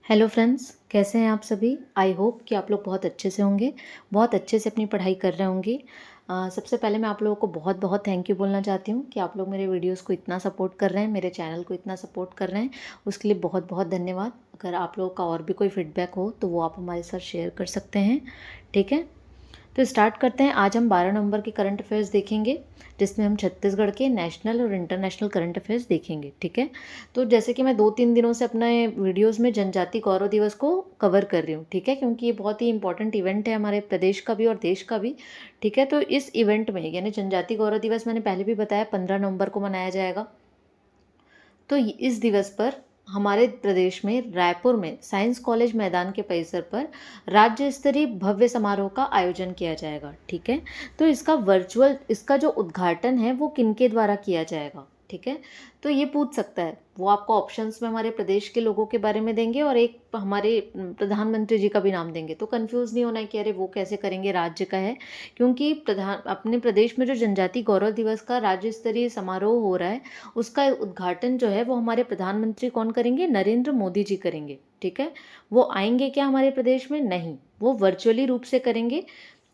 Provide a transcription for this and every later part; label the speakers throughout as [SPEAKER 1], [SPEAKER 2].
[SPEAKER 1] Hello friends, कैसे हैं आप सभी। आई होप कि आप लोग बहुत अच्छे से होंगे, बहुत अच्छे से अपनी पढ़ाई कर रहे होंगे। सबसे पहले मैं आप लोगों को बहुत बहुत थैंक यू बोलना चाहती हूँ कि आप लोग मेरे वीडियोस को इतना सपोर्ट कर रहे हैं, मेरे चैनल को इतना सपोर्ट कर रहे हैं, उसके लिए बहुत बहुत धन्यवाद। अगर आप लोगों का और भी कोई फीडबैक हो तो वो आप हमारे साथ शेयर कर सकते हैं, ठीक है। तो स्टार्ट करते हैं। आज हम 12 नवंबर के करंट अफेयर्स देखेंगे, जिसमें हम छत्तीसगढ़ के नेशनल और इंटरनेशनल करंट अफेयर्स देखेंगे, ठीक है। तो जैसे कि मैं 2-3 दिनों से अपने वीडियोस में जनजाति गौरव दिवस को कवर कर रही हूँ, ठीक है, क्योंकि ये बहुत ही इंपॉर्टेंट इवेंट है हमारे प्रदेश का भी और देश का भी, ठीक है। तो इस इवेंट में यानी जनजाति गौरव दिवस मैंने पहले भी बताया 15 नवंबर को मनाया जाएगा। तो इस दिवस पर हमारे प्रदेश में रायपुर में साइंस कॉलेज मैदान के परिसर पर राज्य स्तरीय भव्य समारोह का आयोजन किया जाएगा, ठीक है। तो इसका जो उद्घाटन है वो किनके द्वारा किया जाएगा, ठीक है। तो ये पूछ सकता है, वो आपको ऑप्शंस में हमारे प्रदेश के लोगों के बारे में देंगे और एक हमारे प्रधानमंत्री जी का भी नाम देंगे। तो कंफ्यूज नहीं होना है कि अरे वो कैसे करेंगे, राज्य का है। क्योंकि अपने प्रदेश में जो जनजाति गौरव दिवस का राज्य स्तरीय समारोह हो रहा है, उसका उद्घाटन जो है वो हमारे प्रधानमंत्री कौन करेंगे, नरेंद्र मोदी जी करेंगे, ठीक है। वो आएंगे क्या हमारे प्रदेश में? नहीं, वो वर्चुअली रूप से करेंगे।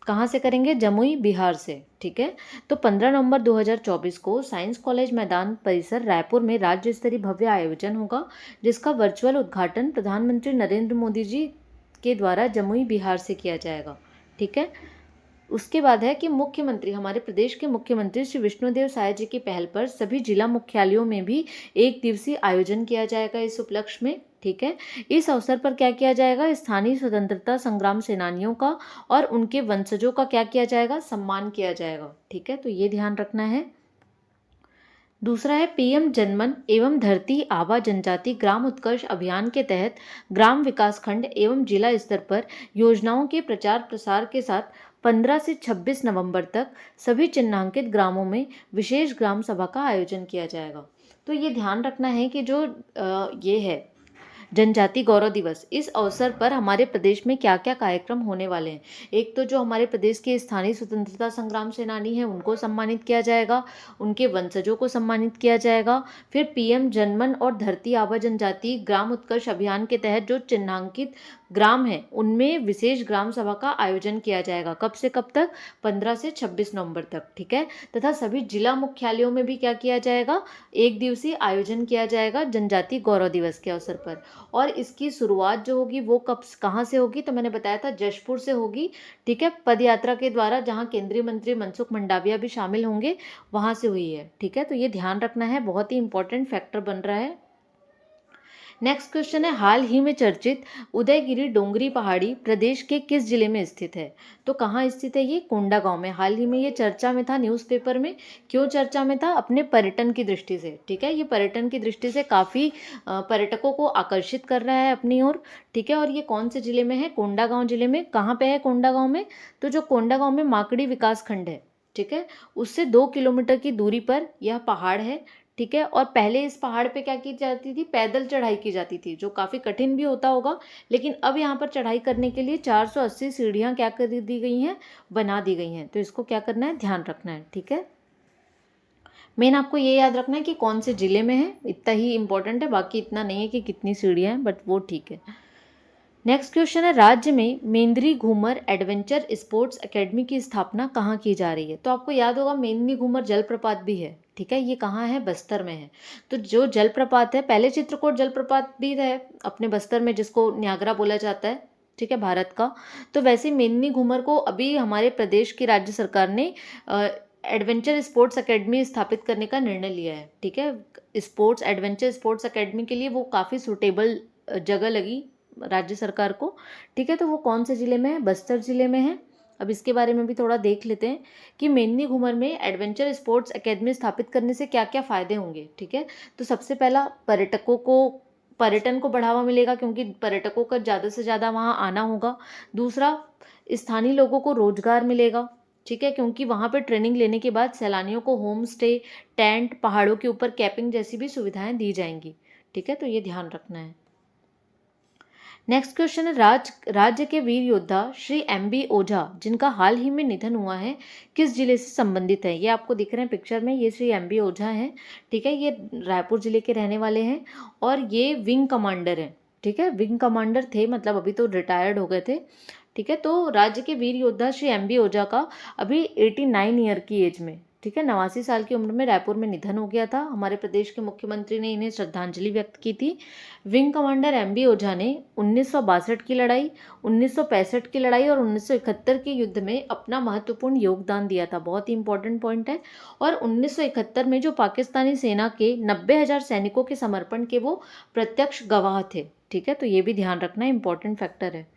[SPEAKER 1] कहाँ से करेंगे? जमुई, बिहार से, ठीक है। तो 15 नवंबर 2024 को साइंस कॉलेज मैदान परिसर रायपुर में राज्य स्तरीय भव्य आयोजन होगा, जिसका वर्चुअल उद्घाटन प्रधानमंत्री नरेंद्र मोदी जी के द्वारा जमुई, बिहार से किया जाएगा, ठीक है। उसके बाद है कि मुख्यमंत्री, हमारे प्रदेश के मुख्यमंत्री श्री विष्णुदेव साय जी की पहल पर सभी जिला मुख्यालयों में भी एक दिवसीय आयोजन किया जाएगा इस उपलक्ष्य में, ठीक है। इस अवसर पर क्या किया जाएगा? स्थानीय स्वतंत्रता संग्राम सेनानियों का और उनके वंशजों का क्या किया जाएगा? सम्मान किया जाएगा, ठीक है। तो ये ध्यान रखना है। दूसरा है पीएम जनमन एवं धरती आबा जनजाति ग्राम उत्कर्ष अभियान के तहत ग्राम विकास खंड एवं जिला स्तर पर योजनाओं के प्रचार प्रसार के साथ 15 से 26 नवंबर तक सभी चिन्हांकित ग्रामों में विशेष ग्राम सभा का आयोजन किया जाएगा। तो ये ध्यान रखना है कि जो ये है जनजाति गौरव दिवस, इस अवसर पर हमारे प्रदेश में क्या क्या कार्यक्रम होने वाले हैं। एक तो जो हमारे प्रदेश के स्थानीय स्वतंत्रता संग्राम सेनानी हैं उनको सम्मानित किया जाएगा, उनके वंशजों को सम्मानित किया जाएगा। फिर पीएम जनमन और धरती आबा जनजाति ग्राम उत्कर्ष अभियान के तहत जो चिन्हांकित ग्राम हैं उनमें विशेष ग्राम सभा का आयोजन किया जाएगा। कब से कब तक? 15 से 26 नवंबर तक, ठीक है। तथा सभी जिला मुख्यालयों में भी क्या किया जाएगा? एक दिवसीय आयोजन किया जाएगा जनजाति गौरव दिवस के अवसर पर। और इसकी शुरुआत जो होगी वो कहाँ से होगी? तो मैंने बताया था जशपुर से होगी, ठीक है, पद यात्रा के द्वारा, जहाँ केंद्रीय मंत्री मनसुख मंडाविया भी शामिल होंगे, वहां से हुई है, ठीक है। तो ये ध्यान रखना है, बहुत ही इंपॉर्टेंट फैक्टर बन रहा है। नेक्स्ट क्वेश्चन है, हाल ही में चर्चित उदयगिरी डोंगरी पहाड़ी प्रदेश के किस जिले में स्थित है? तो कहाँ स्थित है ये? कोंडागांव में। हाल ही में ये चर्चा में था न्यूज़पेपर में। क्यों चर्चा में था? अपने पर्यटन की दृष्टि से, ठीक है। ये पर्यटन की दृष्टि से काफ़ी पर्यटकों को आकर्षित कर रहा है अपनी ओर, ठीक है। और ये कौन से जिले में है? कोंडागांव जिले में। कहाँ पे है कोंडागांव में? तो जो कोंडागांव में माकड़ी विकास खंड है, ठीक है, उससे 2 किलोमीटर की दूरी पर यह पहाड़ है, ठीक है। और पहले इस पहाड़ पे क्या की जाती थी? पैदल चढ़ाई की जाती थी, जो काफ़ी कठिन भी होता होगा। लेकिन अब यहाँ पर चढ़ाई करने के लिए 480 सीढ़ियाँ क्या कर दी गई हैं? बना दी गई हैं। तो इसको क्या करना है? ध्यान रखना है, ठीक है। मेन आपको ये याद रखना है कि कौन से जिले में है, इतना ही इंपॉर्टेंट है, बाकी इतना नहीं है कि कितनी सीढ़ियाँ हैं, बट वो ठीक है। नेक्स्ट क्वेश्चन है, राज्य में मेंद्री घूमर एडवेंचर स्पोर्ट्स एकेडमी की स्थापना कहाँ की जा रही है? तो आपको याद होगा मेंद्री घूमर जलप्रपात भी है, ठीक है। ये कहाँ है? बस्तर में है। तो जो जलप्रपात है, पहले चित्रकूट जलप्रपात भी है अपने बस्तर में, जिसको न्यागरा बोला जाता है, ठीक है, भारत का। तो वैसे मेंद्री घूमर को अभी हमारे प्रदेश की राज्य सरकार ने एडवेंचर स्पोर्ट्स एकेडमी स्थापित करने का निर्णय लिया है, ठीक है। स्पोर्ट्स एडवेंचर स्पोर्ट्स एकेडमी के लिए वो काफ़ी सूटेबल जगह लगी राज्य सरकार को, ठीक है। तो वो कौन से ज़िले में है? बस्तर ज़िले में है। अब इसके बारे में भी थोड़ा देख लेते हैं कि मेंद्री घूमर में एडवेंचर स्पोर्ट्स एकेडमी स्थापित करने से क्या क्या फ़ायदे होंगे, ठीक है। तो सबसे पहला, पर्यटन को बढ़ावा मिलेगा, क्योंकि पर्यटकों का ज़्यादा से ज़्यादा वहाँ आना होगा। दूसरा, स्थानीय लोगों को रोजगार मिलेगा, ठीक है, क्योंकि वहाँ पे ट्रेनिंग लेने के बाद सैलानियों को होम स्टे, टेंट, पहाड़ों के ऊपर कैंपिंग जैसी भी सुविधाएं दी जाएंगी, ठीक है। तो ये ध्यान रखना है। नेक्स्ट क्वेश्चन है, राज्य के वीर योद्धा श्री एम.बी. ओझा, जिनका हाल ही में निधन हुआ है, किस जिले से संबंधित है? ये आपको दिख रहे हैं पिक्चर में, ये श्री एम.बी. ओझा हैं, ठीक है। ये रायपुर जिले के रहने वाले हैं और ये विंग कमांडर हैं, ठीक है, विंग कमांडर थे, मतलब अभी तो रिटायर्ड हो गए थे। ठीक है, तो राज्य के वीर योद्धा श्री एम बी ओझा का अभी 89 ईयर की एज में, ठीक है, 89 साल की उम्र में रायपुर में निधन हो गया था। हमारे प्रदेश के मुख्यमंत्री ने इन्हें श्रद्धांजलि व्यक्त की थी। विंग कमांडर एम बी ओझा ने 1962 की लड़ाई, 1965 की लड़ाई और 1971 के युद्ध में अपना महत्वपूर्ण योगदान दिया था। बहुत ही इंपॉर्टेंट पॉइंट है। और 1971 में जो पाकिस्तानी सेना के 90,000 सैनिकों के समर्पण के वो प्रत्यक्ष गवाह थे। ठीक है, तो ये भी ध्यान रखना इंपॉर्टेंट फैक्टर है।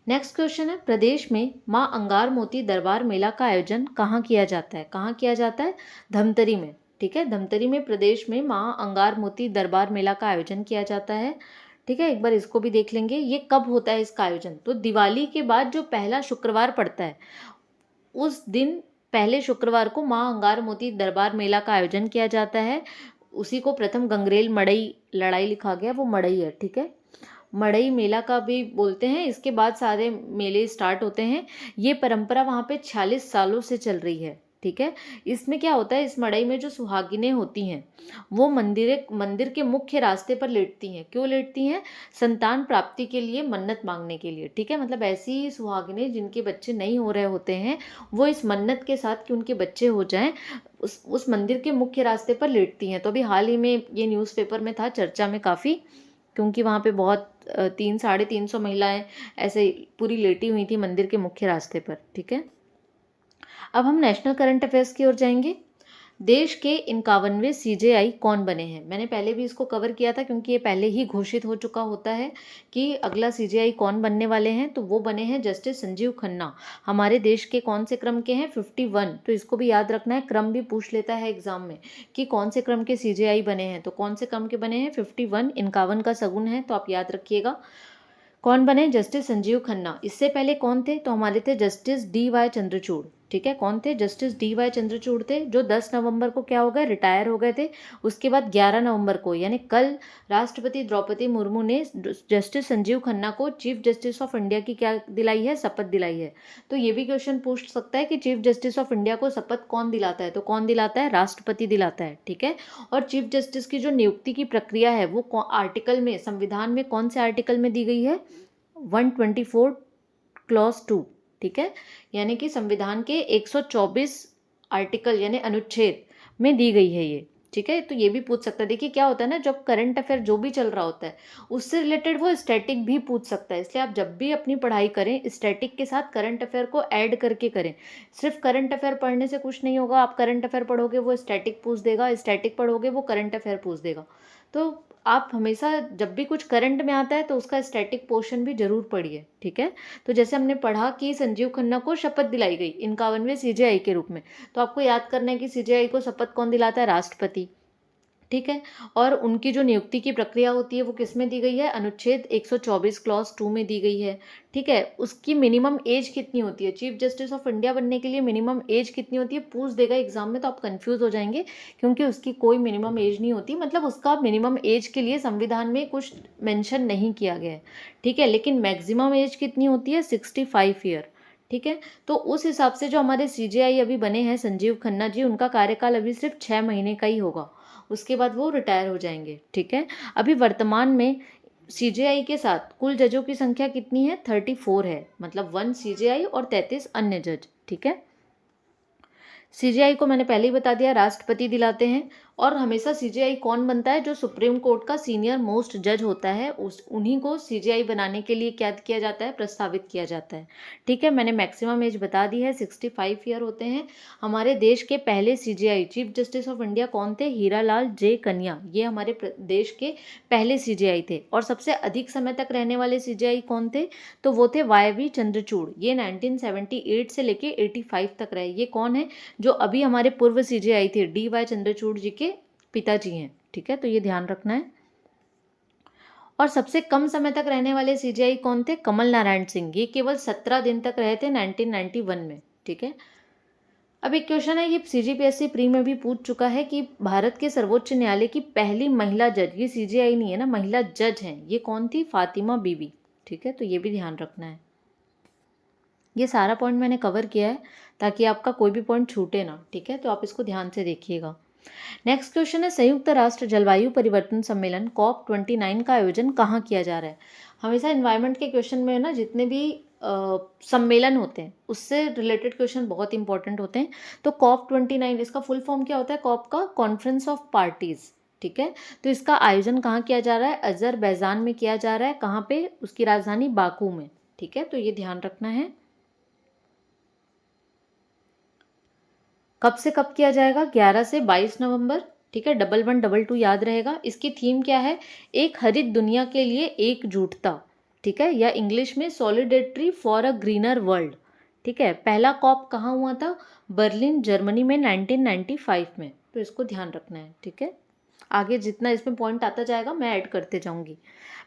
[SPEAKER 1] नेक्स्ट क्वेश्चन है, प्रदेश में मां अंगार मोती दरबार मेला का आयोजन कहाँ किया जाता है? कहाँ किया जाता है? धमतरी में। ठीक है, धमतरी में प्रदेश में मां अंगार मोती दरबार मेला का आयोजन किया जाता है। ठीक है, एक बार इसको भी देख लेंगे, ये कब होता है इसका आयोजन? तो दिवाली के बाद जो पहला शुक्रवार पड़ता है उस दिन, पहले शुक्रवार को मां अंगार मोती दरबार मेला का आयोजन किया जाता है। उसी को प्रथम गंगरेल मड़ई लड़ाई लिखा गया, वो मड़ई है। ठीक है, मड़ई मेला का भी बोलते हैं। इसके बाद सारे मेले स्टार्ट होते हैं। ये परंपरा वहाँ पे 46 सालों से चल रही है। ठीक है, इसमें क्या होता है, इस मड़ई में जो सुहागिनें होती हैं वो मंदिर के मुख्य रास्ते पर लेटती हैं। क्यों लेटती हैं? संतान प्राप्ति के लिए, मन्नत मांगने के लिए। ठीक है, मतलब ऐसी सुहागिनें जिनके बच्चे नहीं हो रहे होते हैं, वो इस मन्नत के साथ कि उनके बच्चे हो जाएं, उस मंदिर के मुख्य रास्ते पर लेटती हैं। तो अभी हाल ही में ये न्यूज़पेपर में था चर्चा में काफ़ी, क्योंकि वहाँ पे बहुत 300-350 महिलाएं ऐसे पूरी लेटी हुई थी मंदिर के मुख्य रास्ते पर। ठीक है, अब हम नेशनल करंट अफेयर्स की ओर जाएंगे। देश के 51वें सीजेआई कौन बने हैं? मैंने पहले भी इसको कवर किया था, क्योंकि ये पहले ही घोषित हो चुका होता है कि अगला सीजेआई कौन बनने वाले हैं। तो वो बने हैं जस्टिस संजीव खन्ना। हमारे देश के कौन से क्रम के हैं? 51। तो इसको भी याद रखना है, क्रम भी पूछ लेता है एग्जाम में कि कौन से क्रम के सीजेआई बने हैं। तो कौन से क्रम के बने हैं? 51। 51 का सगुन है, तो आप याद रखिएगा। कौन बने? जस्टिस संजीव खन्ना। इससे पहले कौन थे? तो हमारे थे जस्टिस डी वाई चंद्रचूड़। ठीक है, कौन थे? जस्टिस डी वाई चंद्रचूड़ थे, जो 10 नवंबर को क्या हो गए? रिटायर हो गए थे। उसके बाद 11 नवंबर को, यानी कल, राष्ट्रपति द्रौपदी मुर्मू ने जस्टिस संजीव खन्ना को चीफ जस्टिस ऑफ इंडिया की क्या दिलाई है? शपथ दिलाई है। तो ये भी क्वेश्चन पूछ सकता है कि चीफ जस्टिस ऑफ इंडिया को शपथ कौन दिलाता है? तो कौन दिलाता है? राष्ट्रपति दिलाता है। ठीक है, और चीफ जस्टिस की जो नियुक्ति की प्रक्रिया है वो आर्टिकल में, संविधान में कौन से आर्टिकल में दी गई है? 124 क्लॉज 2। ठीक है, यानी कि संविधान के 124 आर्टिकल यानी अनुच्छेद में दी गई है ये। ठीक है, तो ये भी पूछ सकता है। देखिए क्या होता है ना, जब करंट अफेयर जो भी चल रहा होता है उससे रिलेटेड वो स्टैटिक भी पूछ सकता है। इसलिए आप जब भी अपनी पढ़ाई करें, स्टैटिक के साथ करंट अफेयर को ऐड करके करें। सिर्फ करंट अफेयर पढ़ने से कुछ नहीं होगा। आप करंट अफेयर पढ़ोगे वो स्टैटिक पूछ देगा, स्टैटिक पढ़ोगे वो करंट अफेयर पूछ देगा। तो आप हमेशा जब भी कुछ करंट में आता है तो उसका स्टैटिक पोर्शन भी जरूर पढ़िए। ठीक है, तो जैसे हमने पढ़ा कि संजीव खन्ना को शपथ दिलाई गई 51वें सीजेआई के रूप में, तो आपको याद करना है कि सीजेआई को शपथ कौन दिलाता है? राष्ट्रपति। ठीक है, और उनकी जो नियुक्ति की प्रक्रिया होती है वो किस में दी गई है? अनुच्छेद 124 क्लॉज 2 में दी गई है। ठीक है, उसकी मिनिमम एज कितनी होती है? चीफ जस्टिस ऑफ इंडिया बनने के लिए मिनिमम एज कितनी होती है? पूछ देगा एग्जाम में, तो आप कंफ्यूज हो जाएंगे, क्योंकि उसकी कोई मिनिमम एज नहीं होती। मतलब उसका मिनिमम एज के लिए संविधान में कुछ मेंशन नहीं किया गया है। ठीक है, लेकिन मैक्सिमम एज कितनी होती है? 65 ईयर। ठीक है, तो उस हिसाब से जो हमारे सीजेआई अभी बने हैं संजीव खन्ना जी, उनका कार्यकाल अभी सिर्फ 6 महीने का ही होगा। उसके बाद वो रिटायर हो जाएंगे। ठीक है, अभी वर्तमान में सीजेआई के साथ कुल जजों की संख्या कितनी है? 34 है, मतलब 1 सीजेआई और 33 अन्य जज। ठीक है, सीजेआई को मैंने पहले ही बता दिया, राष्ट्रपति दिलाते हैं। और हमेशा सीजेआई कौन बनता है? जो सुप्रीम कोर्ट का सीनियर मोस्ट जज होता है, उन्हीं को सीजेआई बनाने के लिए क्या किया जाता है? प्रस्तावित किया जाता है। ठीक है, मैंने मैक्सिमम एज बता दी है, 65 ईयर होते हैं। हमारे देश के पहले CJI chief justice of India कौन थे? हीरालाल जे कन्या। ये हमारे देश के पहले सीजेआई थे। और सबसे अधिक समय तक रहने वाले सीजेआई कौन थे? तो वो थे वाई वी चंद्रचूड़। ये 1978 से लेके 85 तक रहे। ये कौन है? जो अभी हमारे पूर्व सीजेआई थे, डी वाई चंद्रचूड़ जी के पिताजी हैं। ठीक है, तो ये ध्यान रखना है। और सबसे कम समय तक रहने वाले सीजेआई कौन थे? कमल नारायण सिंह। ये केवल 17 दिन तक रहे थे 1991 में। ठीक है, अब एक क्वेश्चन है, ये सीजीपीएससी प्री में भी पूछ चुका है कि भारत के सर्वोच्च न्यायालय की पहली महिला जज, ये सीजेआई नहीं है ना, महिला जज हैं, ये कौन थी? फातिमा बीबी। ठीक है, तो ये भी ध्यान रखना है। ये सारा पॉइंट मैंने कवर किया है ताकि आपका कोई भी पॉइंट छूटे ना। ठीक है, तो आप इसको ध्यान से देखिएगा। नेक्स्ट क्वेश्चन है, संयुक्त राष्ट्र जलवायु परिवर्तन सम्मेलन COP29 का आयोजन कहाँ किया जा रहा है। हमेशा इन्वायरमेंट के क्वेश्चन में ना जितने भी सम्मेलन होते हैं उससे रिलेटेड क्वेश्चन बहुत इंपॉर्टेंट होते हैं। तो COP29 इसका फुल फॉर्म क्या होता है, कॉप का कॉन्फ्रेंस ऑफ पार्टीज, ठीक है। तो इसका आयोजन कहाँ किया जा रहा है, अजरबैजान में किया जा रहा है। कहाँ पे, उसकी राजधानी बाकू में, ठीक है। तो ये ध्यान रखना है। कब से कब किया जाएगा, 11 से 22 नवंबर, ठीक है। 1112 याद रहेगा। इसकी थीम क्या है, एक हरित दुनिया के लिए एकजुटता, ठीक है, या इंग्लिश में solidarity for a greener world, ठीक है। पहला कॉप कहाँ हुआ था, बर्लिन जर्मनी में 1995 में। तो इसको ध्यान रखना है, ठीक है। आगे जितना इसमें पॉइंट आता जाएगा मैं ऐड करते जाऊंगी।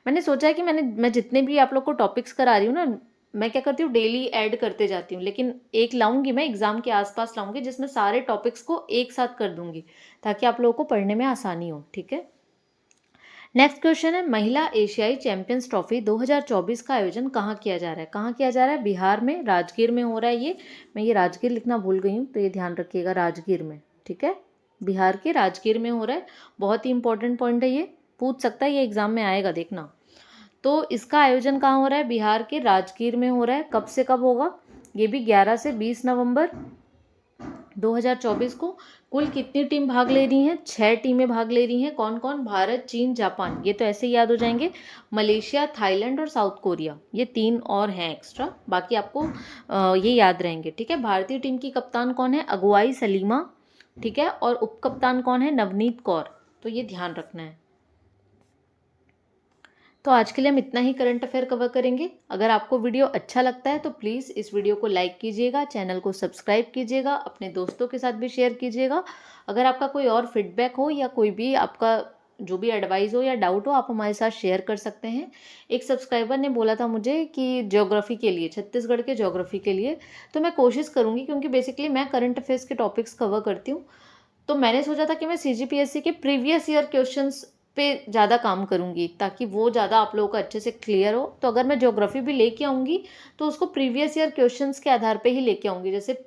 [SPEAKER 1] मैंने सोचा है कि मैं जितने भी आप लोग को टॉपिक्स करा रही हूँ ना, मैं क्या करती हूँ डेली ऐड करते जाती हूँ, लेकिन एक लाऊंगी मैं एग्जाम के आसपास लाऊंगी जिसमें सारे टॉपिक्स को एक साथ कर दूंगी ताकि आप लोगों को पढ़ने में आसानी हो, ठीक है। नेक्स्ट क्वेश्चन है, महिला एशियाई चैंपियंस ट्रॉफी 2024 का आयोजन कहाँ किया जा रहा है। कहाँ किया जा रहा है, बिहार में, राजगीर में हो रहा है ये। मैं ये राजगीर लिखना भूल गई हूँ तो ये ध्यान रखिएगा, राजगीर में, ठीक है। बिहार के राजगीर में हो रहा है। बहुत ही इंपॉर्टेंट पॉइंट है, ये पूछ सकता है, ये एग्जाम में आएगा, देखना। तो इसका आयोजन कहाँ हो रहा है, बिहार के राजगीर में हो रहा है। कब से कब होगा, ये भी 11 से 20 नवंबर 2024 को। कुल कितनी टीम भाग ले रही हैं, 6 टीमें भाग ले रही हैं। कौन कौन, भारत, चीन, जापान, ये तो ऐसे ही याद हो जाएंगे। मलेशिया, थाईलैंड और साउथ कोरिया, ये 3 और हैं एक्स्ट्रा, बाकी आपको ये याद रहेंगे, ठीक है। भारतीय टीम की कप्तान कौन है, अगुवाई सलीमा, ठीक है। और उप कप्तान कौन है, नवनीत कौर। तो ये ध्यान रखना है। तो आज के लिए हम इतना ही करंट अफेयर कवर करेंगे। अगर आपको वीडियो अच्छा लगता है तो प्लीज़ इस वीडियो को लाइक कीजिएगा, चैनल को सब्सक्राइब कीजिएगा, अपने दोस्तों के साथ भी शेयर कीजिएगा। अगर आपका कोई और फीडबैक हो या कोई भी आपका जो भी एडवाइस हो या डाउट हो, आप हमारे साथ शेयर कर सकते हैं। एक सब्सक्राइबर ने बोला था मुझे कि ज्योग्राफी के लिए, छत्तीसगढ़ के ज्योग्राफी के लिए, तो मैं कोशिश करूँगी, क्योंकि बेसिकली मैं करंट अफेयर्स के टॉपिक्स कवर करती हूँ। तो मैंने सोचा था कि मैं CGPSC के प्रीवियस ईयर क्वेश्चंस पे ज़्यादा काम करूँगी ताकि वो ज़्यादा आप लोगों को अच्छे से क्लियर हो। तो अगर मैं ज्योग्राफी भी लेके आऊँगी तो उसको प्रीवियस ईयर क्वेश्चंस के आधार पे ही लेके आऊँगी। जैसे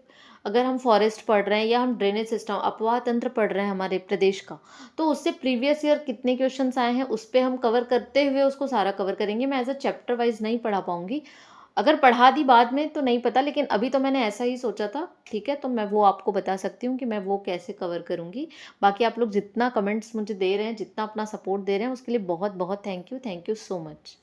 [SPEAKER 1] अगर हम फॉरेस्ट पढ़ रहे हैं या हम ड्रेनेज सिस्टम, अपवाह तंत्र पढ़ रहे हैं हमारे प्रदेश का, तो उससे प्रीवियस ईयर कितने क्वेश्चंस आए हैं उस पर हम कवर करते हुए उसको सारा कवर करेंगे। मैं एज अ चैप्टर वाइज नहीं पढ़ा पाऊँगी। अगर पढ़ा दी बाद में तो नहीं पता, लेकिन अभी तो मैंने ऐसा ही सोचा था, ठीक है। तो मैं वो आपको बता सकती हूँ कि मैं वो कैसे कवर करूँगी। बाकी आप लोग जितना कमेंट्स मुझे दे रहे हैं, जितना अपना सपोर्ट दे रहे हैं, उसके लिए बहुत बहुत थैंक यू सो मच।